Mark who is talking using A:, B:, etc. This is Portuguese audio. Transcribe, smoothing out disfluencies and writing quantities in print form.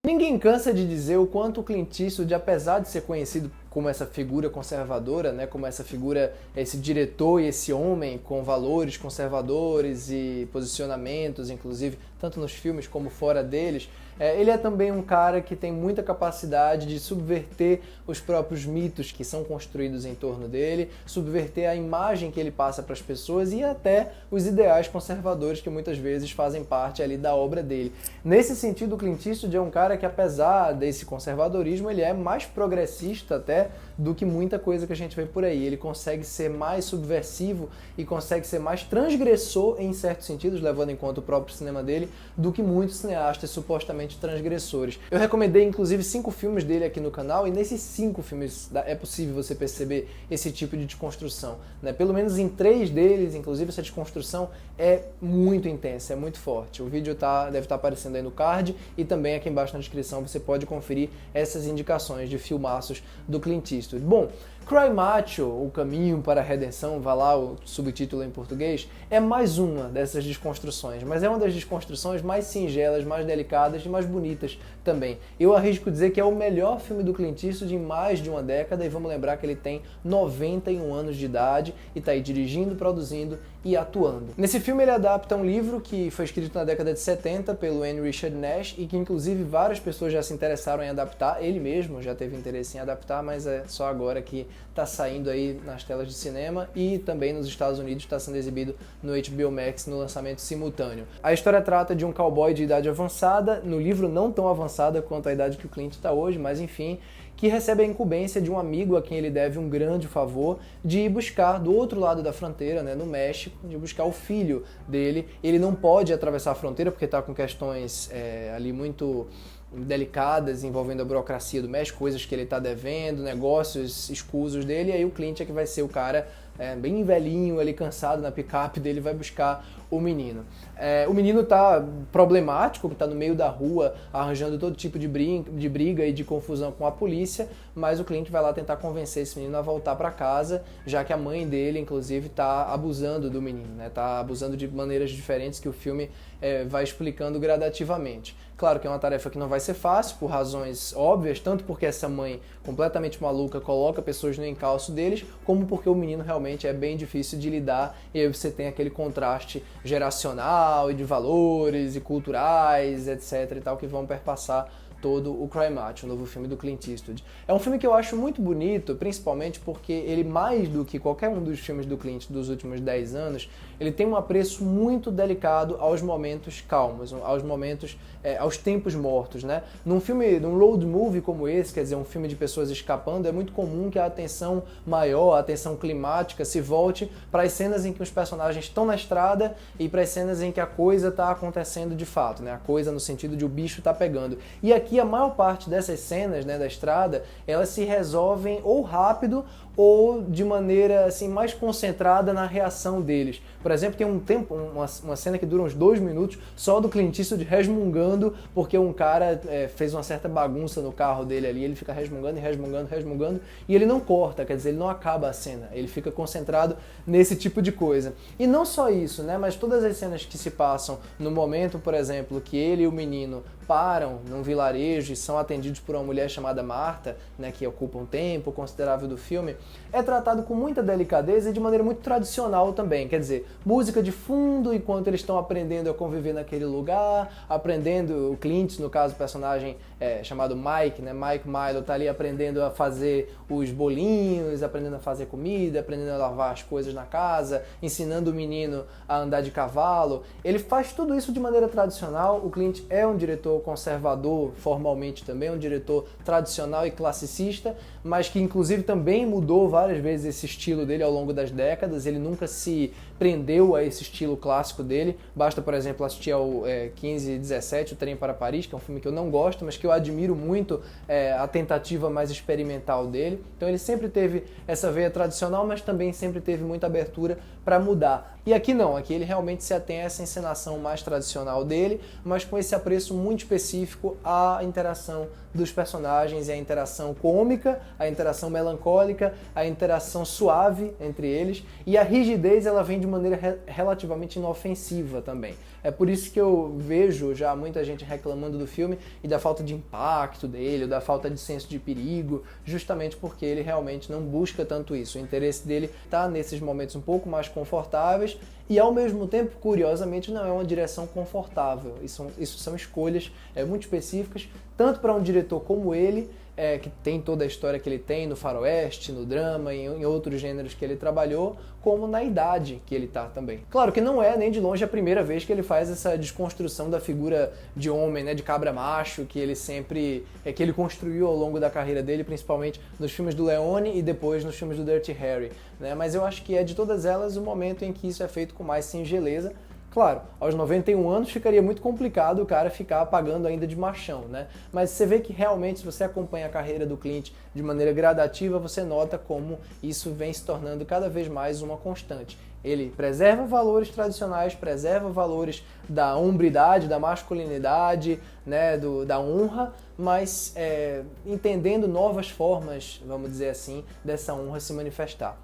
A: Ninguém cansa de dizer o quanto o Clint Eastwood, apesar de ser conhecido como essa figura conservadora, né, como essa figura, esse diretor e esse homem com valores conservadores e posicionamentos, inclusive, tanto nos filmes como fora deles, ele é também um cara que tem muita capacidade de subverter os próprios mitos que são construídos em torno dele, subverter a imagem que ele passa para as pessoas e até os ideais conservadores que muitas vezes fazem parte ali da obra dele. Nesse sentido, o Clint Eastwood é um cara que, apesar desse conservadorismo, ele é mais progressista até do que muita coisa que a gente vê por aí. Ele consegue ser mais subversivo e consegue ser mais transgressor em certos sentidos, levando em conta o próprio cinema dele, do que muitos cineastas supostamente transgressores. Eu recomendei inclusive 5 filmes dele aqui no canal e nesses 5 filmes é possível você perceber esse tipo de desconstrução, né? Pelo menos em 3 deles, inclusive, essa desconstrução é muito intensa, é muito forte. O vídeo deve estar aparecendo aí no card e também aqui embaixo na descrição você pode conferir essas indicações de filmaços do Clint Eastwood. Bom, Cry Macho, O Caminho para a Redenção, vai lá o subtítulo em português, é mais uma dessas desconstruções, mas é uma das desconstruções mais singelas, mais delicadas e mais bonitas também. Eu arrisco dizer que é o melhor filme do Clint Eastwood em mais de uma década, e vamos lembrar que ele tem 91 anos de idade e está aí dirigindo, produzindo e atuando. Nesse filme ele adapta um livro que foi escrito na década de 70 pelo Henry Richard Nash e que inclusive várias pessoas já se interessaram em adaptar, ele mesmo já teve interesse em adaptar, mas é só agora que está saindo aí nas telas de cinema e também nos Estados Unidos está sendo exibido no HBO Max no lançamento simultâneo. A história trata de um cowboy de idade avançada, no livro não tão avançada quanto a idade que o Clint está hoje, mas enfim, que recebe a incumbência de um amigo a quem ele deve um grande favor de ir buscar do outro lado da fronteira, né, no México, de buscar o filho dele. Ele não pode atravessar a fronteira porque está com questões ali muito delicadas envolvendo a burocracia do México, coisas que ele está devendo, negócios escusos dele, e aí o Clint é que vai ser o cara bem velhinho, ali cansado na picape dele, vai buscar o menino. O menino tá problemático, tá no meio da rua, arranjando todo tipo de briga e de confusão com a polícia, mas o Clint vai lá tentar convencer esse menino a voltar para casa, já que a mãe dele, inclusive, tá abusando do menino, né? Tá abusando de maneiras diferentes que o filme vai explicando gradativamente. Claro que é uma tarefa que não vai ser fácil, por razões óbvias, tanto porque essa mãe completamente maluca coloca pessoas no encalço deles, como porque o menino realmente é bem difícil de lidar, e aí você tem aquele contraste geracional e de valores e culturais, etc e tal, que vão perpassar todo o Cry Macho, o novo filme do Clint Eastwood. É um filme que eu acho muito bonito, principalmente porque ele, mais do que qualquer um dos filmes do Clint dos últimos 10 anos, ele tem um apreço muito delicado aos momentos calmos, aos momentos, aos tempos mortos, né? Num road movie como esse, quer dizer, um filme de pessoas escapando, é muito comum que a atenção maior, a atenção climática se volte para as cenas em que os personagens estão na estrada e para as cenas em que a coisa está acontecendo de fato, né? A coisa no sentido de o bicho tá pegando. E aqui a maior parte dessas cenas, né, da estrada, elas se resolvem ou rápido ou de maneira assim mais concentrada na reação deles. Por exemplo, tem uma cena que dura uns 2 minutos só do Clint Eastwood resmungando porque um cara fez uma certa bagunça no carro dele ali, ele fica resmungando e resmungando, resmungando, e ele não corta, quer dizer, ele não acaba a cena, ele fica concentrado nesse tipo de coisa. E não só isso, né, mas todas as cenas que se passam no momento, por exemplo, que ele e o menino param num vilarejo e são atendidos por uma mulher chamada Marta, né, que ocupa um tempo considerável do filme, é tratado com muita delicadeza e de maneira muito tradicional também. Quer dizer, música de fundo enquanto eles estão aprendendo a conviver naquele lugar, aprendendo, o Clint, no caso, o personagem chamado Mike, né, Mike Milo, tá ali aprendendo a fazer os bolinhos, aprendendo a fazer comida, aprendendo a lavar as coisas na casa, ensinando o menino a andar de cavalo. Ele faz tudo isso de maneira tradicional. O Clint é um diretor conservador, formalmente também, um diretor tradicional e classicista, mas que inclusive também mudou várias vezes esse estilo dele ao longo das décadas. Ele nunca se prendeu a esse estilo clássico dele. Basta, por exemplo, assistir ao 1517, O Trem para Paris, que é um filme que eu não gosto, mas que eu admiro muito a tentativa mais experimental dele. Então ele sempre teve essa veia tradicional, mas também sempre teve muita abertura para mudar. E aqui não, aqui ele realmente se atém a essa encenação mais tradicional dele, mas com esse apreço muito específico à interação dos personagens e a interação cômica, a interação melancólica, a interação suave entre eles, e a rigidez ela vem de maneira relativamente inofensiva também. É por isso que eu vejo já muita gente reclamando do filme e da falta de impacto dele, da falta de senso de perigo, justamente porque ele realmente não busca tanto isso. O interesse dele está nesses momentos um pouco mais confortáveis e, ao mesmo tempo, curiosamente, não é uma direção confortável. Isso são escolhas muito específicas, tanto para um diretor como ele, que tem toda a história que ele tem no faroeste, no drama, em outros gêneros que ele trabalhou, como na idade que ele está também. Claro que não é nem de longe a primeira vez que ele faz essa desconstrução da figura de homem, né, de cabra macho, que ele sempre que ele construiu ao longo da carreira dele, principalmente nos filmes do Leone e depois nos filmes do Dirty Harry, né? Mas eu acho que é de todas elas o momento em que isso é feito com mais singeleza. Claro, aos 91 anos ficaria muito complicado o cara ficar pagando ainda de machão, né? Mas você vê que realmente, se você acompanha a carreira do Clint de maneira gradativa, você nota como isso vem se tornando cada vez mais uma constante. Ele preserva valores tradicionais, preserva valores da hombridade, da masculinidade, né, da honra, mas entendendo novas formas, vamos dizer assim, dessa honra se manifestar.